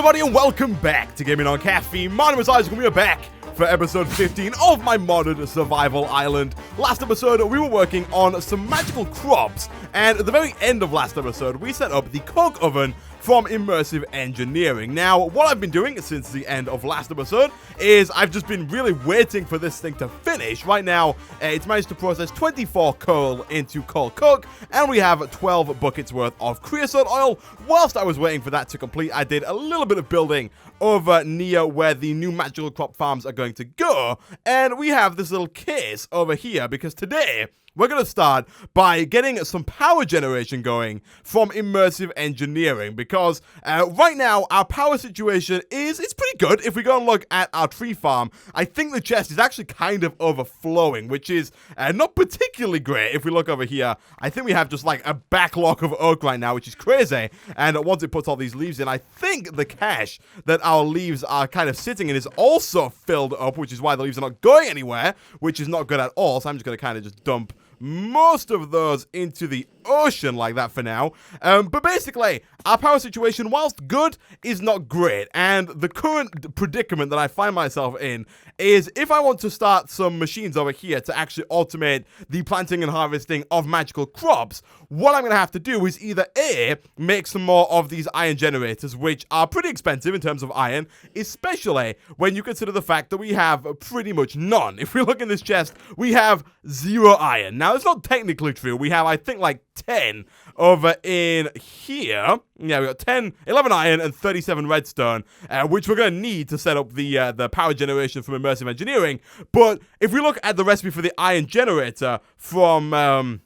everybody, and welcome back to Gaming on Caffeine. My name is Isaac, and we are back for episode 15 of my modded survival island. Last episode, we were working on some magical crops, and at the very end of last episode, we set up the coke oven from Immersive Engineering. Now, what I've been doing since the end of last episode is I've just been really waiting for this thing to finish. Right now, it's managed to process 24 coal into coal coke, and we have 12 buckets worth of creosote oil. Whilst I was waiting for that to complete, I did a little bit of building over near where the new magical crop farms are going to go, and we have this little case over here because today we're going to start by getting some power generation going from Immersive Engineering because right now our power situation it's pretty good. If we go and look at our tree farm, I think the chest is actually kind of overflowing, which is not particularly great. If we look over here, I think we have just like a backlog of oak right now, which is crazy. And once it puts all these leaves in, I think the cache that our leaves are kind of sitting in is also filled up, which is why the leaves are not going anywhere, which is not good at all. So I'm just going to kind of just dump most of those into the ocean like that for now. But basically, our power situation, whilst good, is not great. And the current predicament that I find myself in is if I want to start some machines over here to actually automate the planting and harvesting of magical crops, what I'm going to have to do is either A, make some more of these iron generators, which are pretty expensive in terms of iron, especially when you consider the fact that we have pretty much none. If we look in this chest, we have 0 iron. Now, it's not technically true. We have, I think, like 10 over in here. Yeah, we got 11 iron and 37 redstone, which we're going to need to set up the power generation from Immersive Engineering. But if we look at the recipe for the iron generator from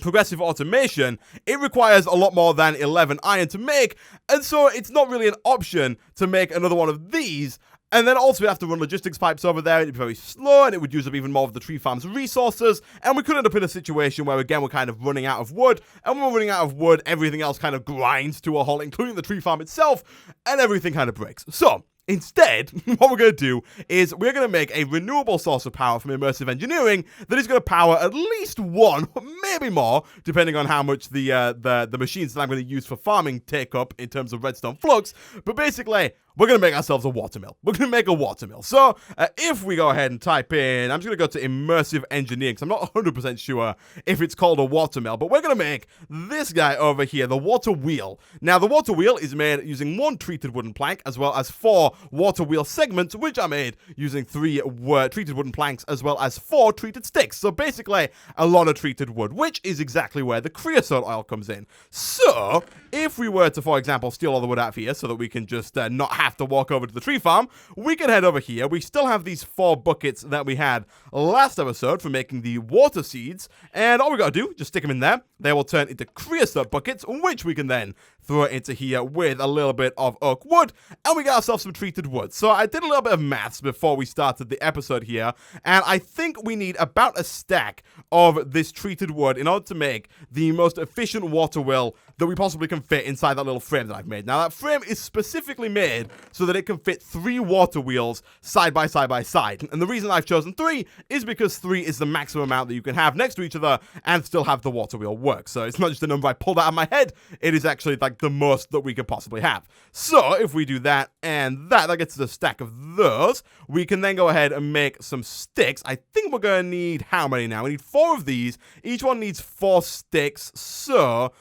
Progressive Automation, it requires a lot more than 11 iron to make, and so it's not really an option to make another one of these. And then also we have to run logistics pipes over there. It'd be very slow, and it would use up even more of the tree farm's resources. And we could end up in a situation where, again, we're kind of running out of wood. And when we're running out of wood, everything else kind of grinds to a halt, including the tree farm itself, and everything kind of breaks. So instead, what we're going to do is we're going to make a renewable source of power from Immersive Engineering that is going to power at least one, maybe more, depending on how much the machines that I'm going to use for farming take up in terms of redstone flux. But basically, we're going to make ourselves a watermill. We're going to make a watermill. So, if we go ahead and type in, I'm just going to go to Immersive Engineering, because I'm not 100% sure if it's called a watermill, but we're going to make this guy over here, the water wheel. Now, the water wheel is made using 1 treated wooden plank, as well as 4 water wheel segments, which are made using 3 treated wooden planks, as well as 4 treated sticks. So, basically, a lot of treated wood, which is exactly where the creosote oil comes in. So, if we were to, for example, steal all the wood out of here so that we can just not have to walk over to the tree farm, we can head over here. We still have these 4 buckets that we had last episode for making the water seeds, and all we gotta do, just stick them in there. They will turn into creosote buckets, which we can then throw into here with a little bit of oak wood, and we got ourselves some treated wood. So I did a little bit of maths before we started the episode here, and I think we need about a stack of this treated wood in order to make the most efficient water wheel that we possibly can fit inside that little frame that I've made. Now, that frame is specifically made so that it can fit 3 water wheels side by side by side. And the reason I've chosen 3 is because 3 is the maximum amount that you can have next to each other and still have the water wheel work. So it's not just a number I pulled out of my head, it is actually like the most that we could possibly have. So if we do that and that gets us a stack of those. We can then go ahead and make some sticks. I think we're going to need how many now? We need 4 of these. Each one needs 4 sticks. So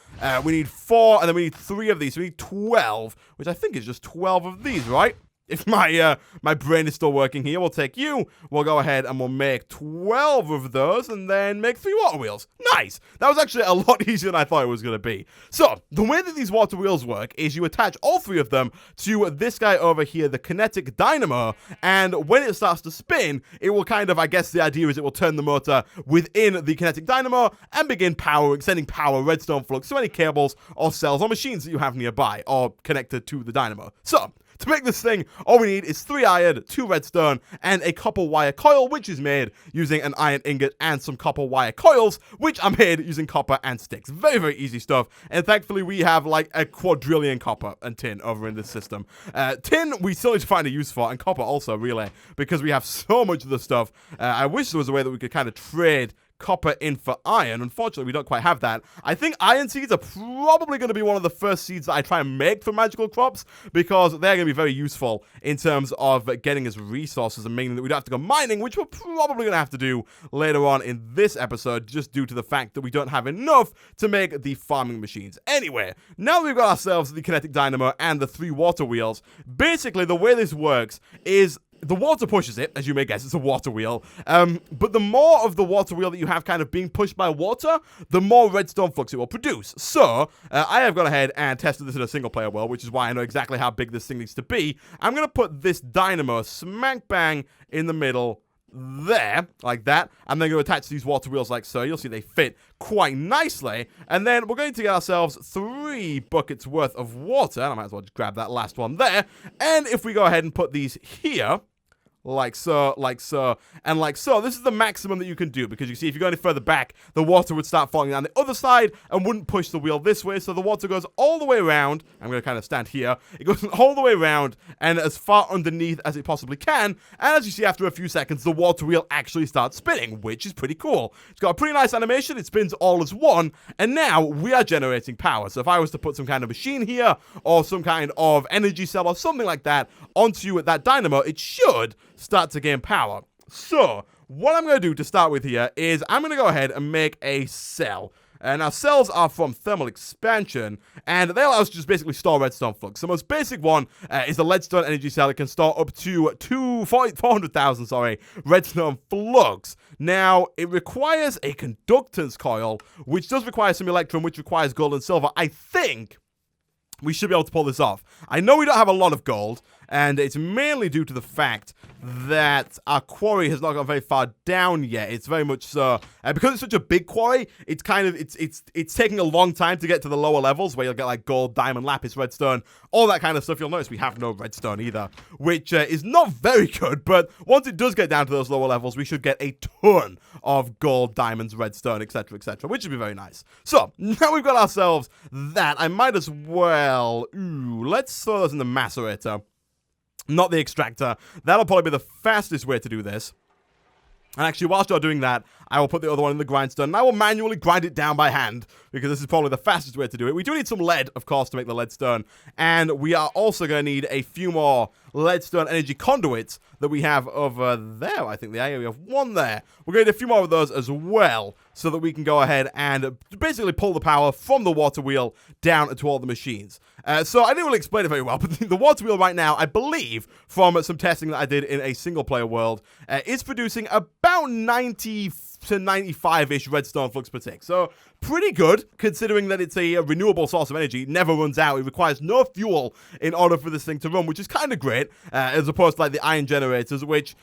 we need 4, and then we need 3 of these. So we need 12, which I think is just 12 of these, right? If my brain is still working here, we'll take you. We'll go ahead and we'll make 12 of those and then make 3 water wheels. Nice. That was actually a lot easier than I thought it was going to be. So, the way that these water wheels work is you attach all 3 of them to this guy over here, the kinetic dynamo, and when it starts to spin, it will kind of, I guess the idea is it will turn the motor within the kinetic dynamo and begin sending power, redstone flux to any cables or cells or machines that you have nearby or connected to the dynamo. So, to make this thing, all we need is 3 iron, 2 redstone, and a copper wire coil, which is made using an iron ingot and some copper wire coils, which are made using copper and sticks. Very, very easy stuff. And thankfully, we have like a quadrillion copper and tin over in this system. Tin, we still need to find a use for, and copper also, really, because we have so much of the stuff. I wish there was a way that we could kind of trade copper in for iron. Unfortunately, we don't quite have that. I think iron seeds are probably going to be one of the first seeds that I try and make for magical crops, because they're going to be very useful in terms of getting us resources, and meaning that we don't have to go mining, which we're probably going to have to do later on in this episode, just due to the fact that we don't have enough to make the farming machines. Anyway, now that we've got ourselves the kinetic dynamo and the 3 water wheels, basically the way this works is the water pushes it, as you may guess, it's a water wheel. But the more of the water wheel that you have kind of being pushed by water, the more redstone flux it will produce. So, I have gone ahead and tested this in a single player world, which is why I know exactly how big this thing needs to be. I'm going to put this dynamo smack bang in the middle there, like that. I'm then going to attach these water wheels like so. You'll see they fit quite nicely. And then we're going to get ourselves 3 buckets worth of water. And I might as well just grab that last one there. And if we go ahead and put these here, like so, and like so. This is the maximum that you can do, because you see if you go any further back, the water would start falling down the other side and wouldn't push the wheel this way, so the water goes all the way around. I'm going to kind of stand here. It goes all the way around and as far underneath as it possibly can, and as you see, after a few seconds, the water wheel actually starts spinning, which is pretty cool. It's got a pretty nice animation. It spins all as one, and now we are generating power. So if I was to put some kind of machine here, or some kind of energy cell or something like that onto that dynamo, it should start to gain power. So, what I'm going to do to start with here is I'm going to go ahead and make a cell. Now, cells are from thermal expansion, and they allow us to just basically store redstone flux. The most basic one is the leadstone energy cell. It can store up to 400,000 redstone flux. Now, it requires a conductance coil, which does require some electrum, which requires gold and silver. I think we should be able to pull this off. I know we don't have a lot of gold, and it's mainly due to the fact that our quarry has not gone very far down yet. It's very much so, because it's such a big quarry, it's kind of, it's taking a long time to get to the lower levels, where you'll get like gold, diamond, lapis, redstone, all that kind of stuff. You'll notice we have no redstone either, which is not very good, but once it does get down to those lower levels, we should get a ton of gold, diamonds, redstone, etc., which would be very nice. So, now we've got ourselves that, I might as well, let's throw those in the macerator. Not the extractor. That'll probably be the fastest way to do this. And actually, whilst you're doing that, I will put the other one in the grindstone, and I will manually grind it down by hand, because this is probably the fastest way to do it. We do need some lead, of course, to make the leadstone, and we are also going to need a few more leadstone energy conduits that we have over there. I think we have one there. We're going to need a few more of those as well, so that we can go ahead and basically pull the power from the water wheel down to all the machines. So I didn't really explain it very well, but the water wheel right now, I believe, from some testing that I did in a single-player world, is producing about 90 to 95-ish redstone flux per tick. So pretty good, considering that it's a renewable source of energy. It never runs out. It requires no fuel in order for this thing to run, which is kind of great, as opposed to like the iron generators, which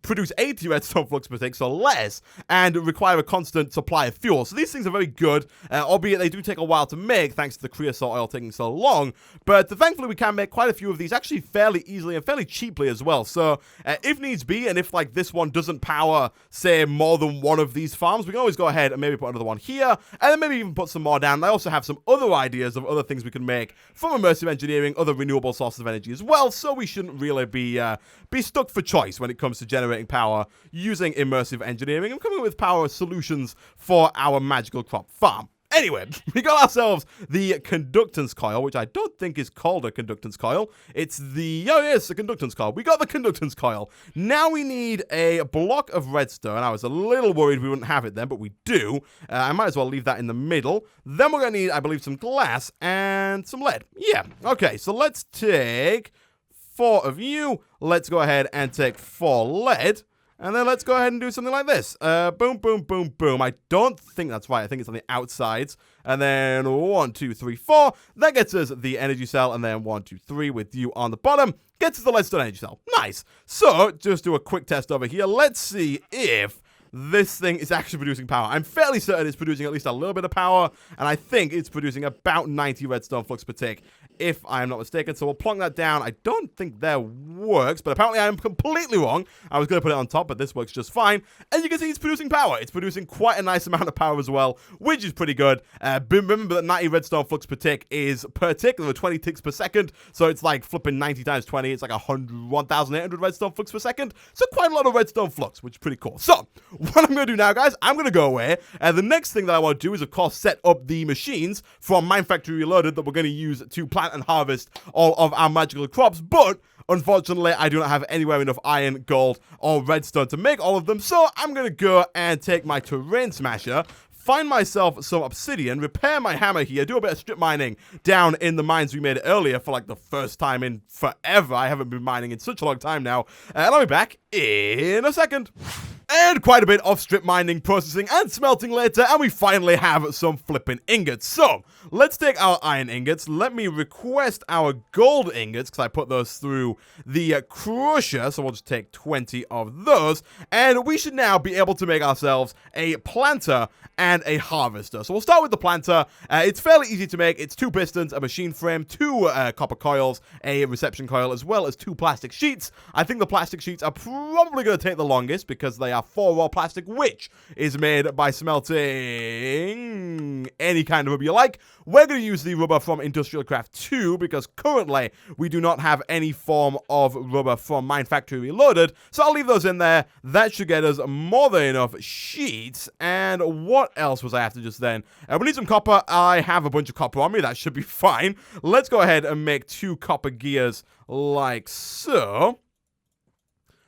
produce 80 redstone flux per tick, so less, and require a constant supply of fuel. So these things are very good, albeit they do take a while to make, thanks to the creosote oil taking so long. But thankfully, we can make quite a few of these actually fairly easily and fairly cheaply as well. So if needs be, and if like this one doesn't power, say, more than one of these farms, we can always go ahead and maybe put another one here, and then maybe even put some more down. And I also have some other ideas of other things we can make from immersive engineering, other renewable sources of energy as well, so we shouldn't really be stuck for choice when it comes to generating power using immersive engineering and coming up with power solutions for our magical crop farm. Anyway, we got ourselves the conductance coil, which I don't think is called a conductance coil. It's the, oh yes, a conductance coil. We got the conductance coil. Now we need a block of redstone. I was a little worried we wouldn't have it then, but we do. I might as well leave that in the middle. Then we're going to need, I believe, some glass and some lead. Yeah, okay, so let's take 4 of you. Let's go ahead and take 4 lead. And then let's go ahead and do something like this. Boom, boom, boom, boom. I don't think that's right. I think it's on the outsides. And then 1, 2, 3, 4. That gets us the energy cell. And then 1, 2, 3 with you on the bottom. Gets us the leadstone energy cell. Nice. So, just do a quick test over here. Let's see if this thing is actually producing power. I'm fairly certain it's producing at least a little bit of power, and I think it's producing about 90 redstone flux per tick if I'm not mistaken. So we'll plonk that down. I don't think that works, but apparently I'm completely wrong. I was going to put it on top, but this works just fine. And you can see it's producing power. It's producing quite a nice amount of power as well, which is pretty good. Remember that 90 redstone flux per tick is per tick, or 20 ticks per second. So it's like flipping 90 times 20. It's like 1,800 redstone flux per second. So quite a lot of redstone flux, which is pretty cool. So what I'm going to do now, guys, I'm going to go away. And the next thing that I want to do is, of course, set up the machines from Mine Factory Reloaded that we're going to use to plant and harvest all of our magical crops. But unfortunately, I do not have anywhere enough iron, gold, or redstone to make all of them. So I'm going to go and take my terrain smasher, find myself some obsidian, repair my hammer here, do a bit of strip mining down in the mines we made earlier for like the first time in forever. I haven't been mining in such a long time now. And I'll be back in a second. And quite a bit of strip mining, processing, and smelting later, and we finally have some flipping ingots. So, let's take our iron ingots. Let me request our gold ingots, because I put those through the crusher, so we'll just take 20 of those. And we should now be able to make ourselves a planter and a harvester. So we'll start with the planter. It's fairly easy to make. It's 2 pistons, a machine frame, 2 copper coils, a reception coil, as well as 2 plastic sheets. I think the plastic sheets are probably going to take the longest because they are 4 raw plastic, which is made by smelting any kind of rubber you like. We're going to use the rubber from Industrial Craft 2 because currently we do not have any form of rubber from Mine Factory Reloaded. So I'll leave those in there. That should get us more than enough sheets. And what else was I after just then? We need some copper. I have a bunch of copper on me. That should be fine. Let's go ahead and make 2 copper gears like so.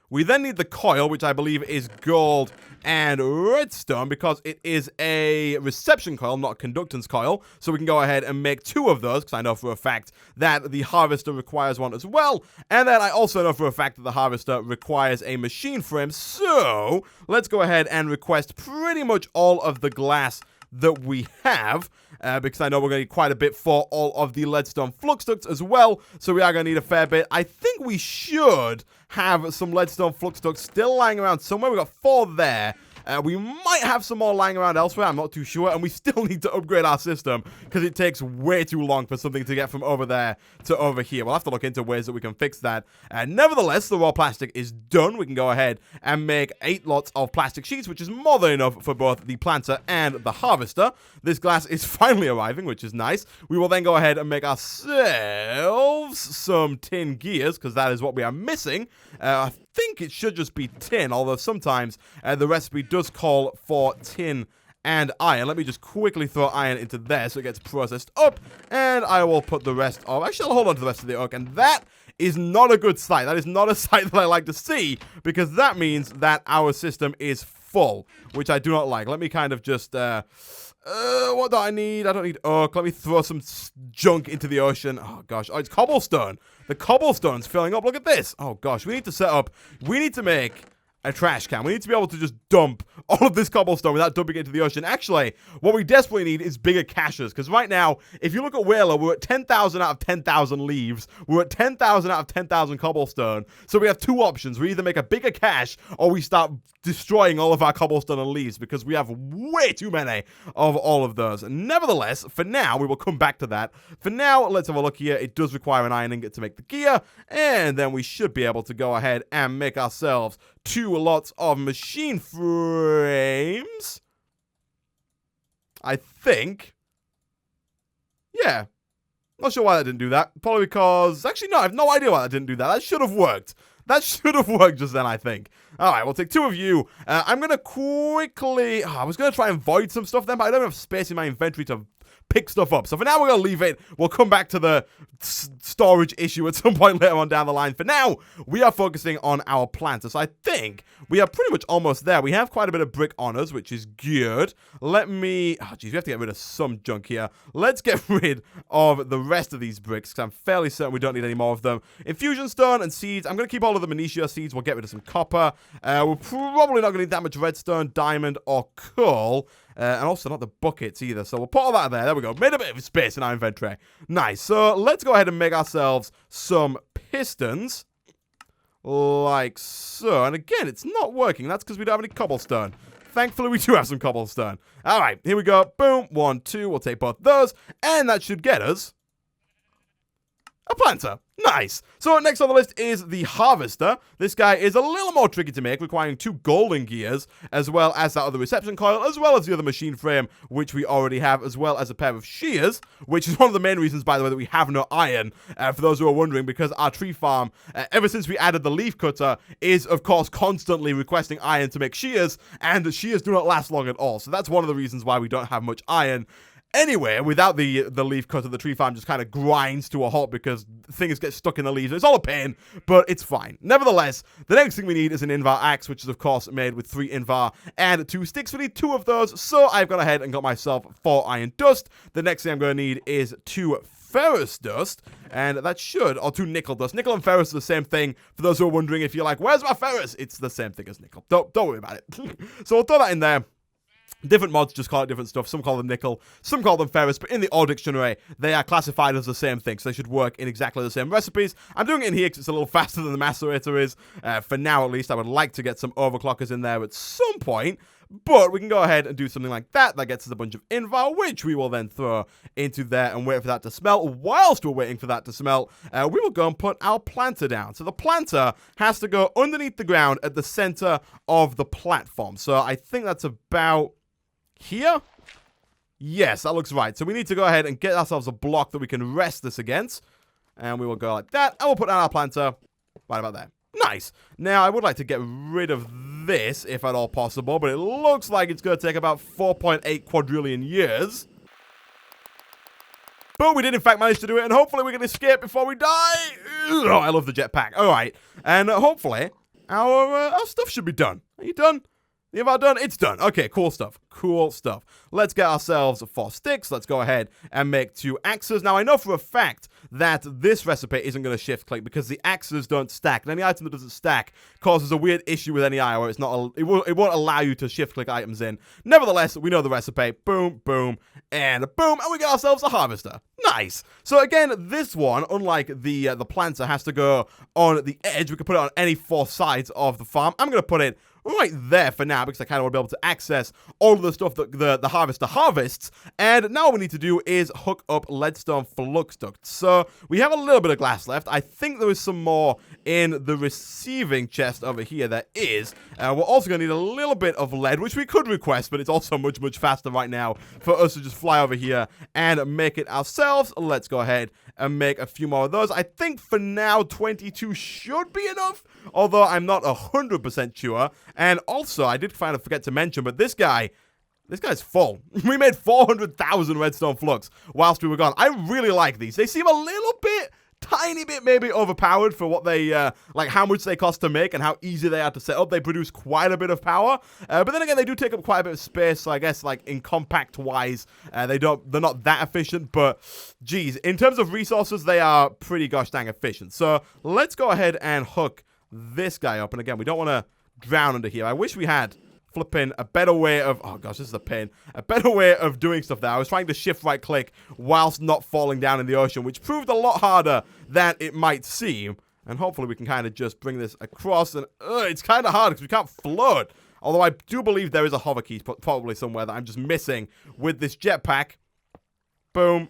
We then need the coil, which I believe is gold and redstone, because it is a reception coil, not a conductance coil. So we can go ahead and make 2 of those, because I know for a fact that the harvester requires one as well. And then I also know for a fact that the harvester requires a machine frame. So let's go ahead and request pretty much all of the glass that we have, because I know we're going to need quite a bit for all of the leadstone flux ducts as well, so we are going to need a fair bit. I think we should have some leadstone flux ducts still lying around somewhere. We've got 4 there. We might have some more lying around elsewhere, I'm not too sure, and we still need to upgrade our system because it takes way too long for something to get from over there to over here. We'll have to look into ways that we can fix that. Nevertheless, the raw plastic is done. We can go ahead and make 8 lots of plastic sheets, which is more than enough for both the planter and the harvester. This glass is finally arriving, which is nice. We will then go ahead and make ourselves some tin gears, because that is what we are missing. I think it should just be tin, although sometimes the recipe does call for tin and iron. Let me just quickly throw iron into there so it gets processed up, and I will put the rest of... Actually, I'll hold on to the rest of the oak, and that is not a good sight. That is not a sight that I like to see, because that means that our system is full, which I do not like. Let me kind of just... what do I need? I don't need oak. Let me throw some junk into the ocean. Oh, gosh. Oh, it's cobblestone. The cobblestone's filling up. Look at this. Oh, gosh. We need to set up... We need to make a trash can. We need to be able to just dump all of this cobblestone without dumping it into the ocean. Actually, what we desperately need is bigger caches, because right now, if you look at Whaler, we're at 10,000 out of 10,000 leaves. We're at 10,000 out of 10,000 cobblestone. So we have 2 options. We either make a bigger cache, or we start destroying all of our cobblestone and leaves, because we have way too many of all of those. Nevertheless, for now, we will come back to that. For now, let's have a look here. It does require an iron ingot to make the gear, and then we should be able to go ahead and make ourselves 2 lots of machine frames. I think. Yeah. Not sure why that didn't do that. Probably because... Actually, no, I have no idea why that didn't do that. That should have worked. That should have worked just then, I think. Alright, we'll take 2 of you. I'm going to quickly... I was going to try and void some stuff then, but I don't have space in my inventory to pick stuff up. So for now, we're going to leave it. We'll come back to the storage issue at some point later on down the line. For now, we are focusing on our planter. So I think we are pretty much almost there. We have quite a bit of brick on us, which is good. Let me... Oh, geez, we have to get rid of some junk here. Let's get rid of the rest of these bricks, because I'm fairly certain we don't need any more of them. Infusion stone and seeds. I'm going to keep all of the Manicia seeds. We'll get rid of some copper. We're probably not going to need that much redstone, diamond, or coal. And also not the buckets either. So we'll put all that there. There we go. Made a bit of space in our inventory. Nice. So let's go ahead and make ourselves some pistons. Like so. And again, it's not working. That's because we don't have any cobblestone. Thankfully, we do have some cobblestone. All right. Here we go. Boom. 1, 2. We'll take both those. And that should get us A planter. Nice. So next on the list is the harvester. This guy is a little more tricky to make, requiring 2 golden gears, as well as that other reception coil, as well as the other machine frame, which we already have, as well as a pair of shears, which is one of the main reasons, by the way, that we have no iron, for those who are wondering, because our tree farm, ever since we added the leaf cutter, is, of course, constantly requesting iron to make shears, and the shears do not last long at all. So that's one of the reasons why we don't have much iron. Anyway, without the leaf cutter, the tree farm just kind of grinds to a halt because things get stuck in the leaves. It's all a pain, but it's fine. Nevertheless, the next thing we need is an Invar axe, which is, of course, made with 3 Invar and 2 sticks. We need 2 of those, so I've gone ahead and got myself 4 iron dust. The next thing I'm going to need is 2 ferrous dust, and that should, or 2 nickel dust. Nickel and ferrous are the same thing. For those who are wondering, if you're like, where's my ferrous? It's the same thing as nickel. Don't worry about it. So we'll throw that in there. Different mods just call it different stuff. Some call them nickel, some call them ferrous, but in the Ore Dictionary, they are classified as the same thing, so they should work in exactly the same recipes. I'm doing it in here because it's a little faster than the macerator is. For now, at least, I would like to get some overclockers in there at some point, but we can go ahead and do something like that. That gets us a bunch of Invar, which we will then throw into there and wait for that to smelt. Whilst we're waiting for that to smelt, we will go and put our planter down. So the planter has to go underneath the ground at the center of the platform. So I think that's about here? Yes, that looks right. So we need to go ahead and get ourselves a block that we can rest this against. And we will go like that. And we'll put down our planter right about there. Nice. Now, I would like to get rid of this, if at all possible. But it looks like it's going to take about 4.8 quadrillion years. But we did, in fact, manage to do it. And hopefully we can escape before we die. Oh, I love the jetpack. All right. And hopefully our stuff should be done. Are you done? The Invar done? It's done. Okay, cool stuff. Cool stuff. Let's get ourselves 4 sticks. Let's go ahead and make 2 axes. Now, I know for a fact that this recipe isn't going to shift click because the axes don't stack. And any item that doesn't stack causes a weird issue with any eye where it's not it won't allow you to shift click items in. Nevertheless, we know the recipe. Boom, boom, and boom, and we get ourselves a harvester. Nice. So again, this one, unlike the planter, has to go on the edge. We can put it on any 4 sides of the farm. I'm going to put it right there for now because I kind of want to be able to access all of the stuff that the harvester harvests. And now what we need to do is hook up leadstone flux ducts. So we have a little bit of glass left. I think there is some more in the receiving chest over here. There is. We're also going to need a little bit of lead, which we could request, but it's also much, much faster right now for us to just fly over here and make it ourselves. Let's go ahead and make a few more of those. I think for now 22 should be enough, although I'm not 100% sure. And also, I did kind of forget to mention, but this guy's full. We made 400,000 redstone flux whilst we were gone. I really like these. They seem a little bit, tiny bit maybe overpowered for what they, like how much they cost to make and how easy they are to set up. They produce quite a bit of power, but then again, they do take up quite a bit of space, so I guess, like, in compact-wise, they're not that efficient, but, geez, in terms of resources, they are pretty gosh dang efficient. So, let's go ahead and hook this guy up, and again, we don't want to drown under here. I wish we had flipping a better way of, oh gosh, this is a pain, a better way of doing stuff there. I was trying to shift right click whilst not falling down in the ocean, which proved a lot harder than it might seem. And hopefully we can kind of just bring this across, and it's kind of hard because we can't float. Although I do believe there is a hover key probably somewhere that I'm just missing with this jetpack. Boom.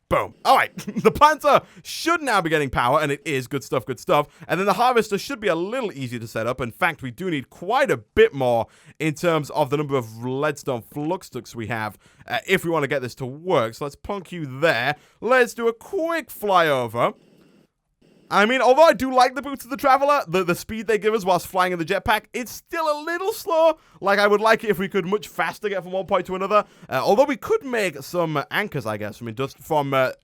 Boom. All right, the planter should now be getting power, and it is. Good stuff, good stuff. And then the harvester should be a little easier to set up. In fact, we do need quite a bit more in terms of the number of leadstone flux ducts we have if we want to get this to work. So let's plunk you there. Let's do a quick flyover. I mean, although I do like the Boots of the Traveler, the speed they give us whilst flying in the jetpack, it's still a little slow. Like, I would like it if we could much faster get from one point to another. Although we could make some anchors, I guess, from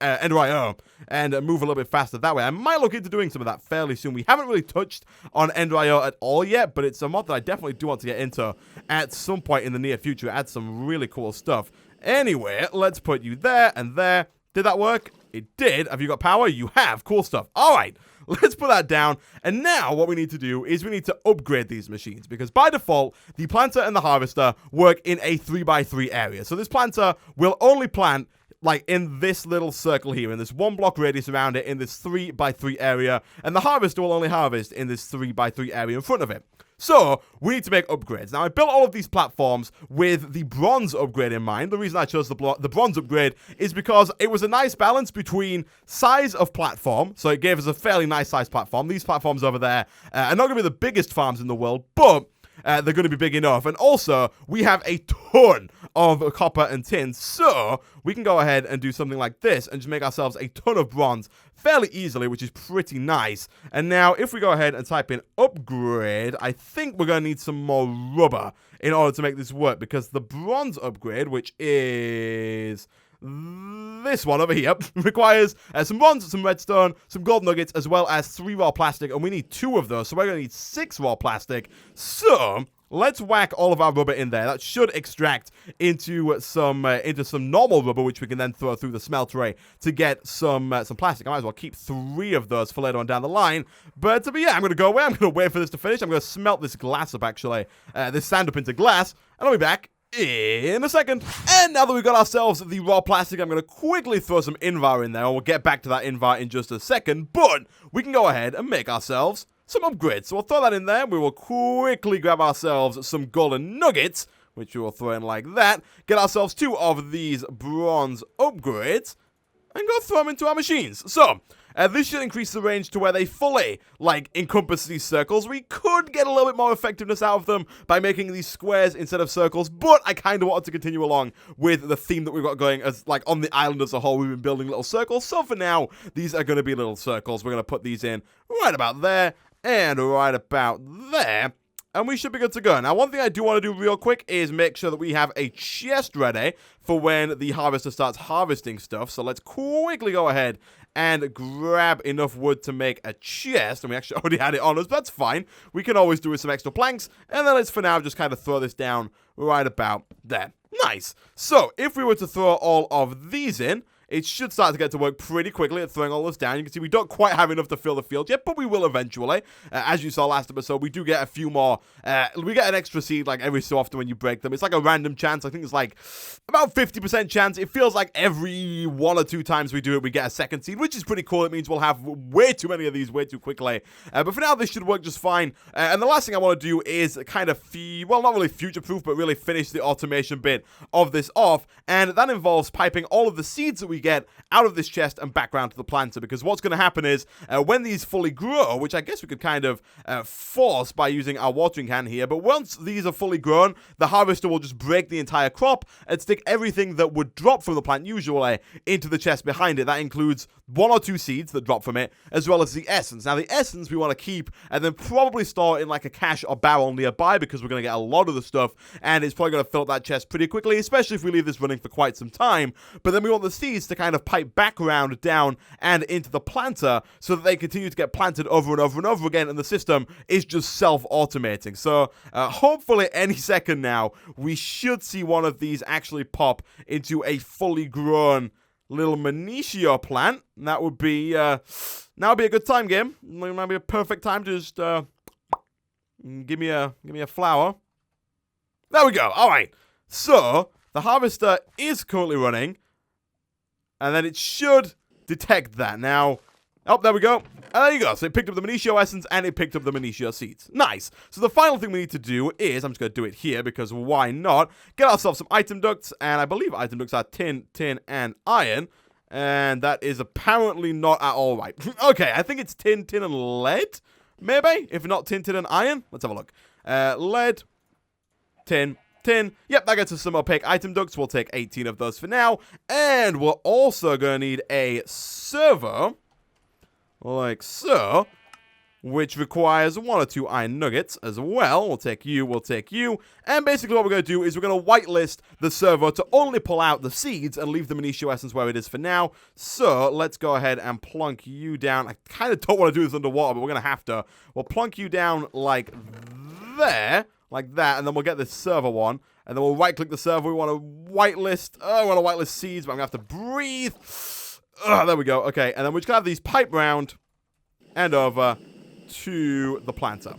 Ender.io and move a little bit faster that way. I might look into doing some of that fairly soon. We haven't really touched on Ender.io at all yet, but it's a mod that I definitely do want to get into at some point in the near future. It adds some really cool stuff. Anyway, let's put you there and there. Did that work? It did. Have you got power? You have. Cool stuff. All right. Let's put that down. And now what we need to do is we need to upgrade these machines because by default, the planter and the harvester work in a 3x3 area. So this planter will only plant like in this little circle here, in this 1 block radius around it, in this 3x3 area. And the harvester will only harvest in this 3x3 area in front of it. So, we need to make upgrades. Now, I built all of these platforms with the bronze upgrade in mind. The reason I chose the bronze upgrade is because it was a nice balance between size of platform, so it gave us a fairly nice size platform. These platforms over there are not going to be the biggest farms in the world, but they're going to be big enough. And also, we have a ton of copper and tin, so we can go ahead and do something like this and just make ourselves a ton of bronze fairly easily, which is pretty nice. And now, if we go ahead and type in upgrade, I think we're going to need some more rubber in order to make this work, because the bronze upgrade, which is this one over here, requires some bronze, some redstone, some gold nuggets, as well as 3 raw plastic, and we need 2 of those, so we're going to need 6 raw plastic. So let's whack all of our rubber in there. That should extract into some normal rubber, which we can then throw through the smeltery to get some plastic. I might as well keep 3 of those for later on down the line. But yeah, I'm going to go away. I'm going to wait for this to finish. I'm going to smelt this glass up, actually. This sand up into glass, and I'll be back in a second. And now that we've got ourselves the raw plastic, I'm going to quickly throw some invar in there, and we'll get back to that invar in just a second. But we can go ahead and make ourselves some upgrades. So we'll throw that in there. We will quickly grab ourselves some golden nuggets, which we will throw in like that. Get ourselves 2 of these bronze upgrades, and go throw them into our machines. So this should increase the range to where they fully, encompass these circles. We could get a little bit more effectiveness out of them by making these squares instead of circles, but I kind of wanted to continue along with the theme that we've got going as, on the island as a whole. We've been building little circles, so for now, these are going to be little circles. We're going to put these in right about there, and right about there. And we should be good to go. Now, one thing I do want to do real quick is make sure that we have a chest ready for when the harvester starts harvesting stuff. So let's quickly go ahead and grab enough wood to make a chest. And we actually already had it on us, but that's fine. We can always do with some extra planks. And then let's, for now, just kind of throw this down right about there. Nice. So, if we were to throw all of these in, it should start to get to work pretty quickly at throwing all this down. You can see we don't quite have enough to fill the field yet, but we will eventually. As you saw last episode, we do get a few more. We get an extra seed every so often when you break them. It's like a random chance. I think it's about 50% chance. It feels like every 1 or 2 times we do it, we get a second seed, which is pretty cool. It means we'll have way too many of these way too quickly. But for now, this should work just fine. And the last thing I want to do is kind of, not really future-proof, but really finish the automation bit of this off. And that involves piping all of the seeds that we get out of this chest and back around to the planter, because what's going to happen is when these fully grow, which I guess we could kind of force by using our watering can here, but once these are fully grown, the harvester will just break the entire crop and stick everything that would drop from the plant usually into the chest behind it. That includes 1 or 2 seeds that drop from it, as well as the essence. Now, the essence we want to keep and then probably store in a cache or barrel nearby, because we're going to get a lot of the stuff, and it's probably going to fill up that chest pretty quickly, especially if we leave this running for quite some time. But then we want the seeds to kind of pipe back around, down, and into the planter, so that they continue to get planted over and over and over again, and the system is just self-automating. So, hopefully any second now, we should see one of these actually pop into a fully grown little Manicio plant. And that would be, now would be a good time, game. It might be a perfect time to just, give me a flower. There we go. All right. So, the harvester is currently running, and then it should detect that. Now, oh, there we go. And there you go. So it picked up the Manicio essence, and it picked up the Manicio seeds. Nice. So the final thing we need to do is, I'm just going to do it here, because why not? Get ourselves some item ducts, and I believe item ducts are tin, and iron. And that is apparently not at all right. Okay, I think it's tin, and lead, maybe? If not tin, and iron. Let's have a look. Lead, tin. Yep, that gets us some opaque item ducts. We'll take 18 of those for now. And we're also going to need a servo, like so, which requires 1 or 2 iron nuggets as well. We'll take you. And basically what we're going to do is we're going to whitelist the servo to only pull out the seeds and leave the Manicio essence where it is for now. So let's go ahead and plunk you down. I kind of don't want to do this underwater, but we're going to have to. We'll plunk you down like there. Like that, and then we'll get this server one, and then we'll right-click the server. We want to whitelist. I want to whitelist seeds, but I'm going to have to breathe. There we go. Okay, and then we're just going to have these pipe round and over to the planter.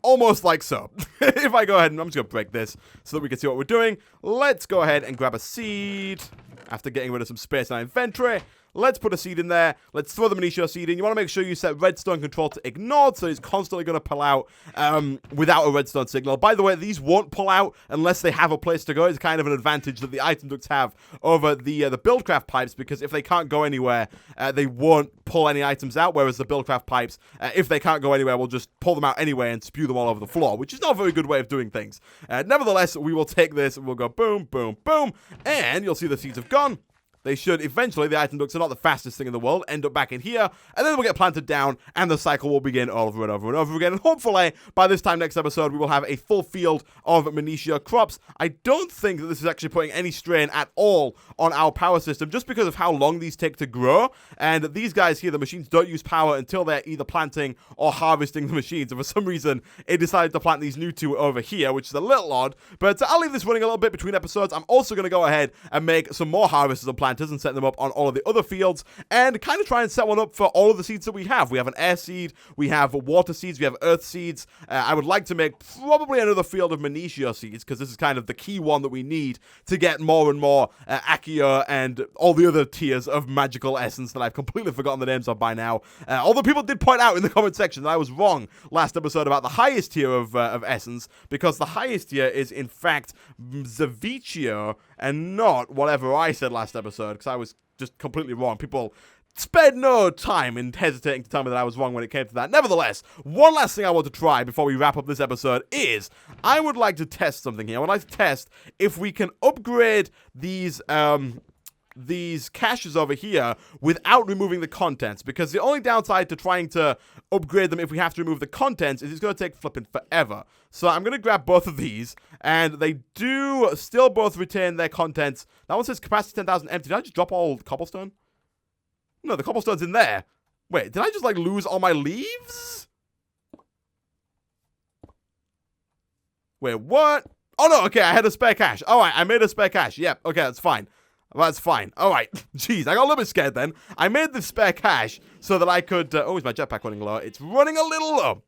Almost like so. If I go ahead, and I'm just going to break this so that we can see what we're doing. Let's go ahead and grab a seed. After getting rid of some space in our inventory, let's put a seed in there. Let's throw the Minicio seed in. You want to make sure you set redstone control to ignored, so it's constantly going to pull out without a redstone signal. By the way, these won't pull out unless they have a place to go. It's kind of an advantage that the item ducts have over the buildcraft pipes, because if they can't go anywhere, they won't pull any items out, whereas the buildcraft pipes, if they can't go anywhere, will just pull them out anyway and spew them all over the floor, which is not a very good way of doing things. Nevertheless, we will take this and we'll go boom, boom, boom, and you'll see the seeds have gone. They should eventually, the item ducts are not the fastest thing in the world, end up back in here, and then we'll get planted down, and the cycle will begin over and over and over again. And hopefully, by this time next episode, we will have a full field of Minicio crops. I don't think that this is actually putting any strain at all on our power system, just because of how long these take to grow. And these guys here, the machines don't use power until they're either planting or harvesting the machines. And for some reason, it decided to plant these new two over here, which is a little odd. But I'll leave this running a little bit between episodes. I'm also going to go ahead and make some more harvesters and planters and set them up on all of the other fields, and kind of try and set one up for all of the seeds that we have. We have an air seed, we have water seeds, we have earth seeds. I would like to make probably another field of Minicio seeds, because this is kind of the key one that we need to get more and more Accio and all the other tiers of magical essence that I've completely forgotten the names of by now. Although people did point out in the comment section that I was wrong last episode about the highest tier of essence, because the highest tier is in fact Zavicio and not whatever I said last episode, because I was just completely wrong. People spared no time in hesitating to tell me that I was wrong when it came to that. Nevertheless, one last thing I want to try before we wrap up this episode is I would like to test something here. I would like to test if we can upgrade these caches over here without removing the contents, because the only downside to trying to upgrade them if we have to remove the contents is it's going to take flipping forever. So I'm going to grab both of these, and they do still both retain their contents. That one says capacity 10,000 empty. Did I just drop all cobblestone? No, the cobblestone's in there. Wait, did I just like lose all my leaves? Wait, what? Oh no, okay, I had a spare cache. Alright, I made a spare cache. Yep, okay, that's fine. That's fine. Alright. Jeez, I got a little bit scared then. I made the spare cache so that I could... oh, is my jetpack running low? It's running a little low.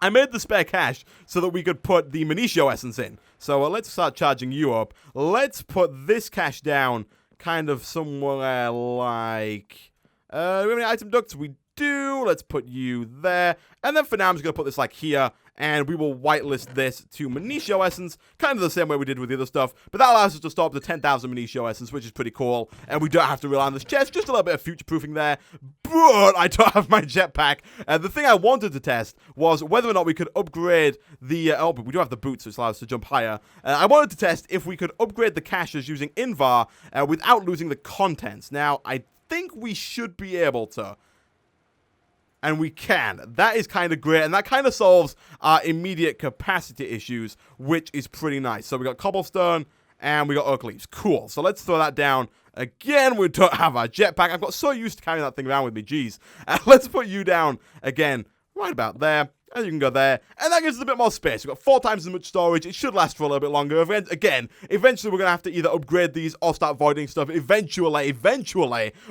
I made the spare cache so that we could put the Minicio essence in. So let's start charging you up. Let's put this cache down kind of somewhere like... do we have any item ducts? We do. Let's put you there. And then for now, I'm just going to put this like here. And we will whitelist this to Minicio essence, kind of the same way we did with the other stuff. But that allows us to stop the 10,000 Minicio essence, which is pretty cool. And we don't have to rely on this chest, just a little bit of future-proofing there. But I don't have my jetpack. The thing I wanted to test was whether or not we could upgrade the... oh, but we do have the boots, which allows us to jump higher. I wanted to test if we could upgrade the caches using Invar without losing the contents. Now, I think we should be able to. And we can. That is kind of great, and that kind of solves our immediate capacity issues, which is pretty nice. So we got cobblestone, and we got oak leaves. Cool. So let's throw that down. Again, we don't have our jetpack. I've got so used to carrying that thing around with me. Jeez. Let's put you down again, right about there. And you can go there. And that gives us a bit more space. We've got 4 times as much storage. It should last for a little bit longer. Again, eventually we're going to have to either upgrade these or start voiding stuff. Eventually,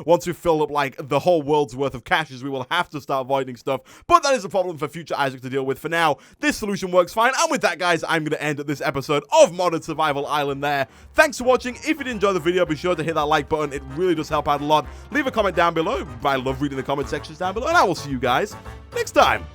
once we've filled up like the whole world's worth of caches, we will have to start voiding stuff. But that is a problem for future Isaac to deal with. For now, this solution works fine. And with that, guys, I'm going to end this episode of Modded Survival Island there. Thanks for watching. If you did enjoy the video, be sure to hit that like button. It really does help out a lot. Leave a comment down below. I love reading the comment sections down below. And I will see you guys next time.